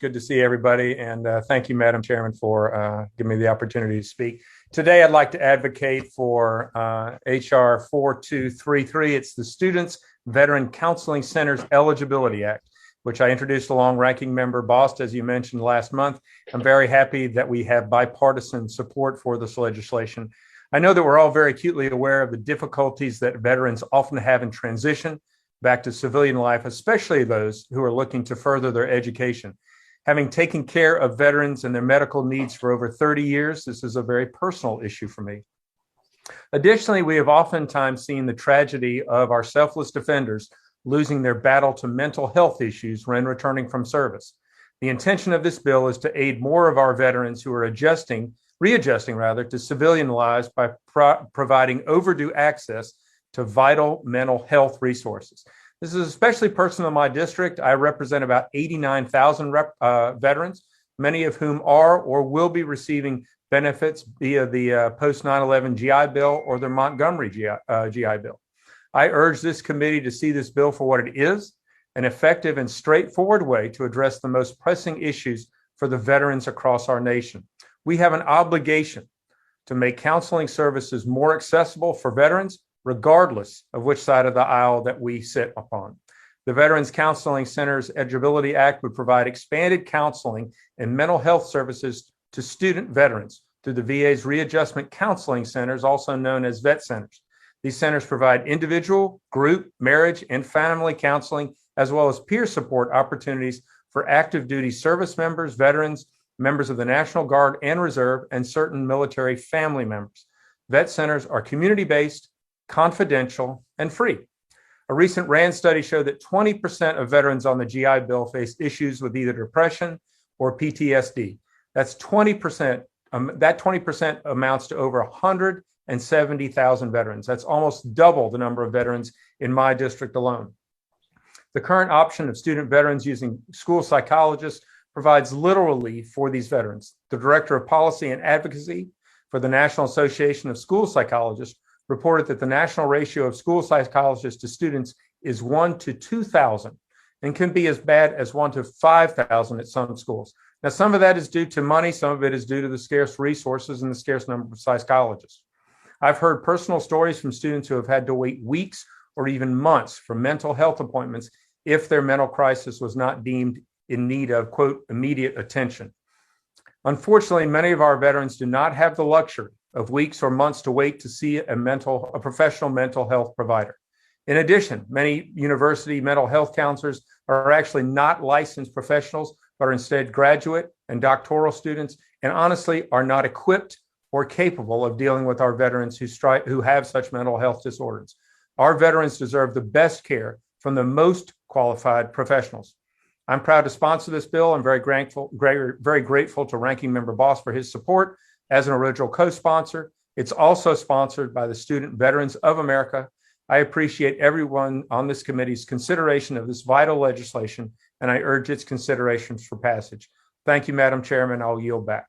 Good to see everybody. And thank you, Madam Chairman, for giving me the opportunity to speak. Today, I'd like to advocate for HR 4233. It's the Students Veteran Counseling Centers Eligibility Act, which I introduced along Ranking Member Bost, as you mentioned last month. I'm very happy that we have bipartisan support for this legislation. I know that we're all very acutely aware of the difficulties that veterans often have in transition back to civilian life, especially those who are looking to further their education. Having taken care of veterans and their medical needs for over 30 years, this is a very personal issue for me. Additionally, we have oftentimes seen the tragedy of our selfless defenders losing their battle to mental health issues when returning from service. The intention of this bill is to aid more of our veterans who are readjusting to civilian lives by providing overdue access to vital mental health resources. This is especially personal in my district. I represent about 89,000 veterans, many of whom are or will be receiving benefits via the post 9/11 GI Bill or the Montgomery GI Bill. I urge this committee to see this bill for what it is, an effective and straightforward way to address the most pressing issues for the veterans across our nation. We have an obligation to make counseling services more accessible for veterans, regardless of which side of the aisle that we sit upon. The Veterans Counseling Centers Eligibility Act would provide expanded counseling and mental health services to student veterans through the VA's Readjustment Counseling Centers, also known as VET Centers. These centers provide individual, group, marriage, and family counseling, as well as peer support opportunities for active duty service members, veterans, members of the National Guard and Reserve, and certain military family members. VET centers are community-based, confidential, and free. A recent RAND study showed that 20% of veterans on the GI Bill face issues with either depression or PTSD. That's 20%. That 20% amounts to over 170,000 veterans. That's almost double the number of veterans in my district alone. The current option of student veterans using school psychologists provides little relief for these veterans. The Director of Policy and Advocacy for the National Association of School Psychologists reported that the national ratio of school psychologists to students is 1 to 2,000 and can be as bad as 1 to 5,000 at some schools. Now, some of that is due to money, some of it is due to the scarce resources and the scarce number of psychologists. I've heard personal stories from students who have had to wait weeks or even months for mental health appointments if their mental crisis was not deemed in need of, quote, immediate attention. Unfortunately, many of our veterans do not have the luxury of weeks or months to wait to see a professional mental health provider. In addition, many university mental health counselors are actually not licensed professionals, but are instead graduate and doctoral students, and honestly are not equipped or capable of dealing with our veterans who have such mental health disorders. Our veterans deserve the best care from the most qualified professionals. I'm proud to sponsor this bill. I'm very grateful to Ranking Member Bost for his support as an original co-sponsor. It's also sponsored by the Student Veterans of America. I appreciate everyone on this committee's consideration of this vital legislation, and I urge its consideration for passage. Thank you, Madam Chairman. I'll yield back.